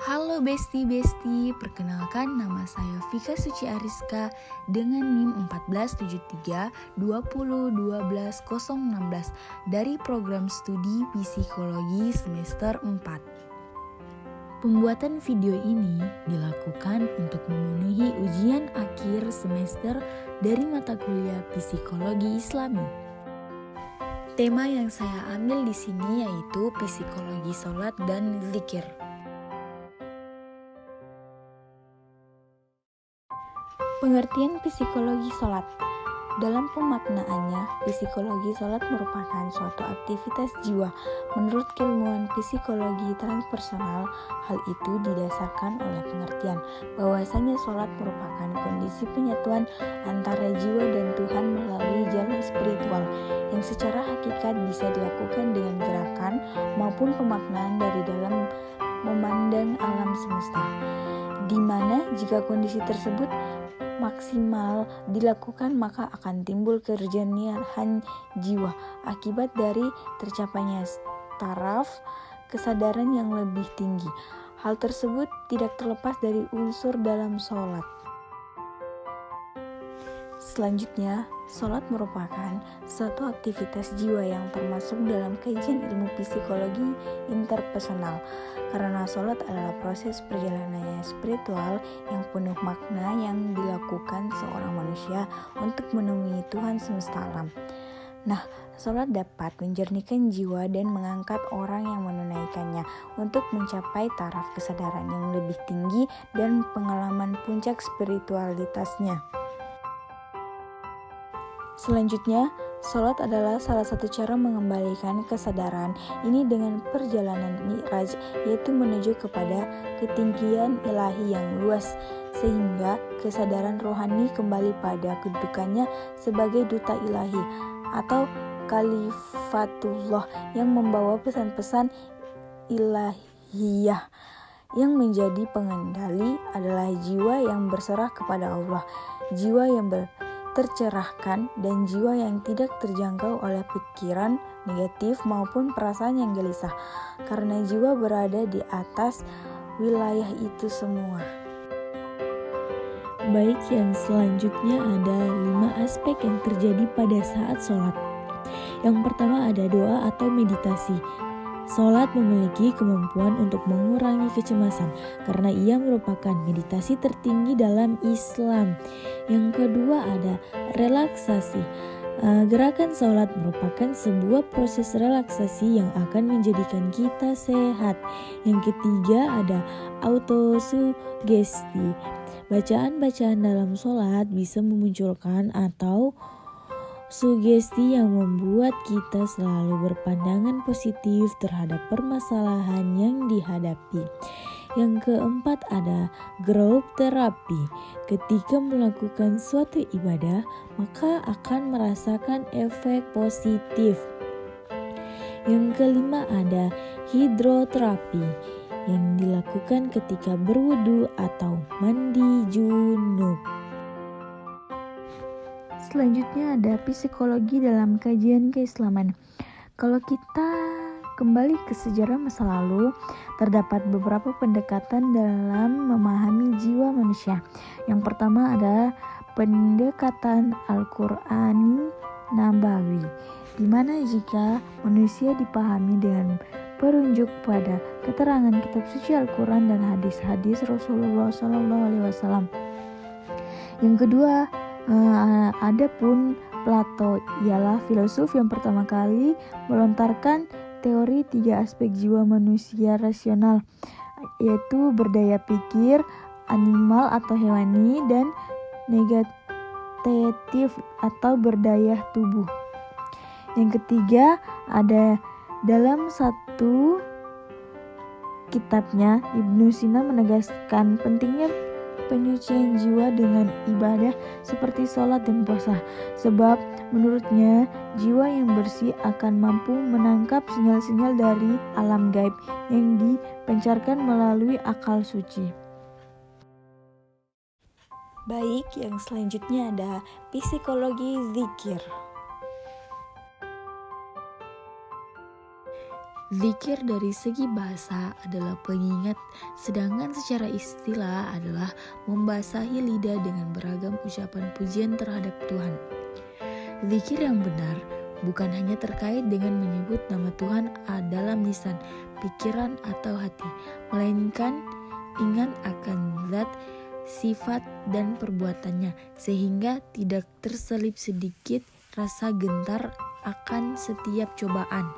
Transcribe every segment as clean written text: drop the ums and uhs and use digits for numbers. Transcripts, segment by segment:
Halo Besti, perkenalkan nama saya Vika Suci Ariska dengan NIM 14320120016 dari program studi Psikologi semester 4. Pembuatan video ini dilakukan untuk memenuhi ujian akhir semester dari mata kuliah Psikologi Islami. Tema yang saya ambil di sini yaitu psikologi sholat dan zikir. Pengertian psikologi sholat. Dalam pemaknaannya, psikologi sholat merupakan suatu aktivitas jiwa. Menurut keilmuan psikologi transpersonal, hal itu didasarkan oleh pengertian bahwasanya sholat merupakan kondisi penyatuan antara jiwa dan Tuhan melalui jalan spiritual yang secara hakikat bisa dilakukan dengan gerakan maupun pemaknaan dari dalam memandang alam semesta, di mana jika kondisi tersebut maksimal dilakukan maka akan timbul kejernihan jiwa akibat dari tercapainya taraf kesadaran yang lebih tinggi. Hal tersebut tidak terlepas dari unsur dalam sholat. Selanjutnya, sholat merupakan suatu aktivitas jiwa yang termasuk dalam kajian ilmu psikologi interpersonal, karena sholat adalah proses perjalanan spiritual yang penuh makna yang dilakukan seorang manusia untuk menemui Tuhan semesta alam. Nah, sholat dapat menjernihkan jiwa dan mengangkat orang yang menunaikannya untuk mencapai taraf kesadaran yang lebih tinggi dan pengalaman puncak spiritualitasnya. Selanjutnya, sholat adalah salah satu cara mengembalikan kesadaran ini dengan perjalanan mi'raj, yaitu menuju kepada ketinggian ilahi yang luas, sehingga kesadaran rohani kembali pada kedudukannya sebagai duta ilahi atau khalifatullah yang membawa pesan-pesan ilahiyah. Yang menjadi pengendali adalah jiwa yang berserah kepada Allah, jiwa yang tercerahkan, dan jiwa yang tidak terjangkau oleh pikiran negatif maupun perasaan yang gelisah, karena jiwa berada di atas wilayah itu semua. Baik, yang selanjutnya ada 5 aspek yang terjadi pada saat sholat. Yang pertama ada doa atau meditasi. Sholat memiliki kemampuan untuk mengurangi kecemasan karena ia merupakan meditasi tertinggi dalam Islam. Yang kedua ada relaksasi. Gerakan sholat merupakan sebuah proses relaksasi yang akan menjadikan kita sehat. Yang ketiga ada autosugesti. Bacaan-bacaan dalam sholat bisa memunculkan atau sugesti yang membuat kita selalu berpandangan positif terhadap permasalahan yang dihadapi. Yang keempat ada group terapi. Ketika melakukan suatu ibadah, maka akan merasakan efek positif. Yang kelima ada hidroterapi yang dilakukan ketika berwudu atau mandi junub. Selanjutnya ada psikologi dalam kajian keislaman. Kalau kita kembali ke sejarah masa lalu, terdapat beberapa pendekatan dalam memahami jiwa manusia. Yang pertama ada pendekatan Al-Qur'ani Nabawi, di mana jika manusia dipahami dengan perujuk pada keterangan kitab suci Al-Quran dan hadis-hadis Rasulullah SAW. Yang kedua, adapun Plato ialah filsuf yang pertama kali melontarkan teori 3 aspek jiwa manusia rasional, yaitu berdaya pikir, animal atau hewani, dan negatif atau berdaya tubuh. Yang ketiga ada dalam satu kitabnya, Ibnu Sina menegaskan pentingnya penyucian jiwa dengan ibadah seperti sholat dan puasa, sebab menurutnya jiwa yang bersih akan mampu menangkap sinyal-sinyal dari alam gaib yang dipancarkan melalui akal suci. Baik, yang selanjutnya ada psikologi zikir. Zikir dari segi bahasa adalah pengingat, sedangkan secara istilah adalah membasahi lidah dengan beragam ucapan pujian terhadap Tuhan. Zikir yang benar bukan hanya terkait dengan menyebut nama Tuhan dalam lisan, pikiran, atau hati, melainkan ingat akan zat, sifat, dan perbuatannya, sehingga tidak terselip sedikit rasa gentar akan setiap cobaan.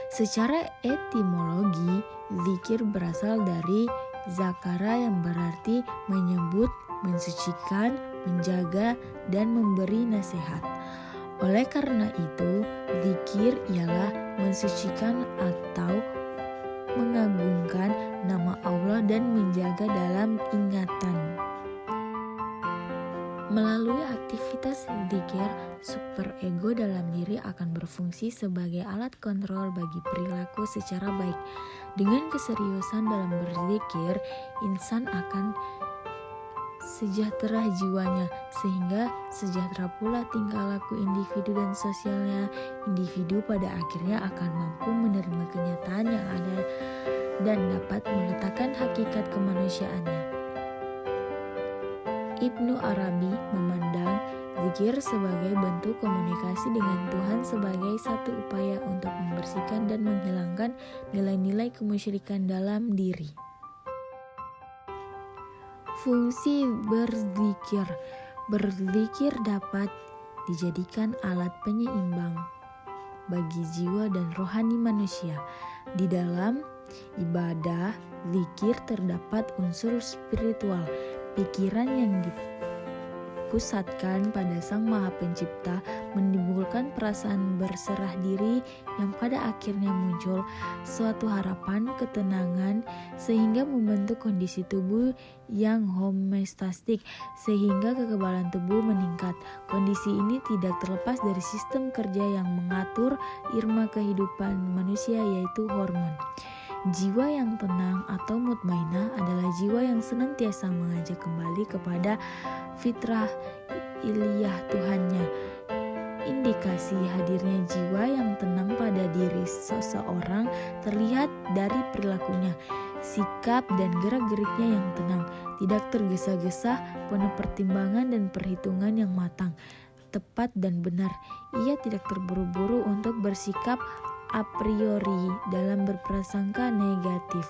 Secara etimologi, zikir berasal dari zakara yang berarti menyebut, mensucikan, menjaga, dan memberi nasihat. Oleh karena itu, zikir ialah mensucikan atau mengagungkan nama Allah dan menjaga dalam ingatan. Melalui aktivitas zikir, superego dalam diri akan berfungsi sebagai alat kontrol bagi perilaku secara baik. Dengan keseriusan dalam berzikir, insan akan sejahtera jiwanya, sehingga sejahtera pula tingkah laku individu dan sosialnya. Individu pada akhirnya akan mampu menerima kenyataan yang ada dan dapat meletakkan hakikat kemanusiaannya. Ibnu Arabi memandang zikir sebagai bentuk komunikasi dengan Tuhan sebagai satu upaya untuk membersihkan dan menghilangkan nilai-nilai kemusyrikan dalam diri. Fungsi berzikir. Berzikir dapat dijadikan alat penyeimbang bagi jiwa dan rohani manusia. Di dalam ibadah zikir terdapat unsur spiritual. Pikiran yang dipusatkan pada Sang Maha Pencipta menimbulkan perasaan berserah diri yang pada akhirnya muncul suatu harapan, ketenangan, sehingga membentuk kondisi tubuh yang homeostatik sehingga kekebalan tubuh meningkat. Kondisi ini tidak terlepas dari sistem kerja yang mengatur irama kehidupan manusia, yaitu hormon. Jiwa yang tenang atau mutmainah adalah jiwa yang senantiasa mengajak kembali kepada fitrah ilahiyah Tuhannya. Indikasi hadirnya jiwa yang tenang pada diri seseorang terlihat dari perilakunya, sikap dan gerak-geriknya yang tenang, tidak tergesa-gesa, penuh pertimbangan dan perhitungan yang matang, tepat dan benar. Ia tidak terburu-buru untuk bersikap a priori dalam berprasangka negatif.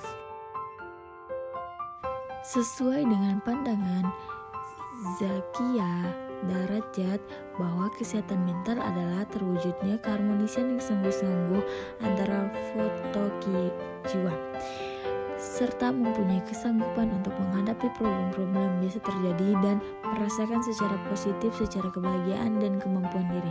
Sesuai dengan pandangan Zakia Darajat bahwa kesehatan mental adalah terwujudnya keharmonisan yang sungguh-sungguh antara fotoki jiwa serta mempunyai kesanggupan untuk menghadapi problem-problem yang biasa terjadi dan merasakan secara positif secara kebahagiaan dan kemampuan diri.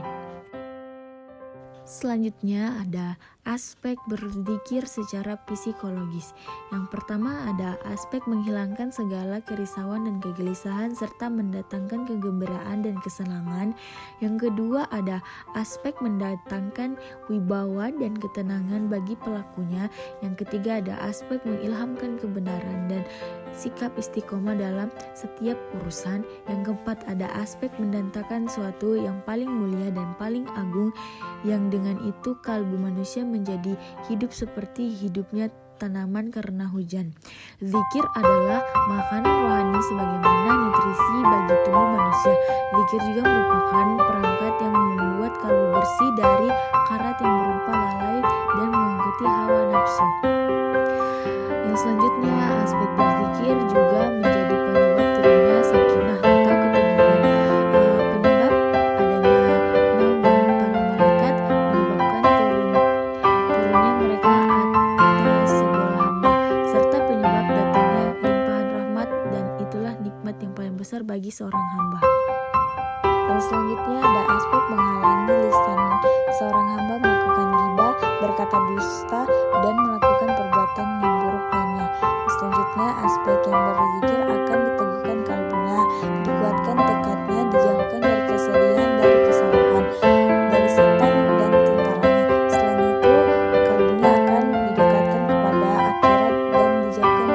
Selanjutnya ada aspek berzikir secara psikologis. Yang pertama ada aspek menghilangkan segala kerisauan dan kegelisahan serta mendatangkan kegembiraan dan kesenangan. Yang kedua ada aspek mendatangkan wibawa dan ketenangan bagi pelakunya. Yang ketiga ada aspek mengilhamkan kebenaran dan sikap istiqomah dalam setiap urusan. Yang keempat ada aspek mendatangkan suatu yang paling mulia dan paling agung, yang dengan itu kalbu manusia menjadi hidup seperti hidupnya tanaman karena hujan. Zikir adalah makanan rohani sebagaimana nutrisi bagi tubuh manusia. Zikir juga merupakan perangkat yang membuat kalbu bersih dari karat yang berupa lalai dan mengikuti hawa nafsu. Yang selanjutnya, aspek berzikir juga menjadi penyebab turunnya sakinah atau ketenangan. Penyebab adanya naungan para malaikat menyebabkan turunnya mereka atas segala hamba, serta penyebab datangnya limpahan rahmat, dan itulah nikmat yang paling besar bagi seorang hamba. Yang selanjutnya ada aspek menghalangi lisan seorang hamba melakukan ghibah, berkata dusta, dan melakukan perbuatan yang buruk lainnya. Selanjutnya, aspek yang berzikir akan diteguhkan kalbunya, dikuatkan tekadnya, dijauhkan dari kesedihan, dari kesalahan, dari setan dan tentaranya. Selain itu, kalbunya akan didekatkan kepada akhirat dan dijauhkan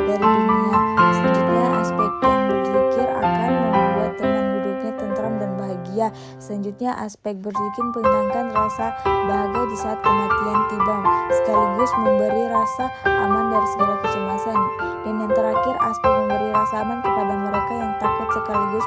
dari dunia. Selanjutnya, aspek yang berzikir akan membuat teman duduknya tentram dan bahagia. Selanjutnya, Selanjutnya, aspek berzikir menghilangkan rasa bahagia di saat kematian tiba, sekaligus memberi rasa aman dari segala kecemasan. Dan yang terakhir, aspek memberi rasa aman kepada mereka yang takut sekaligus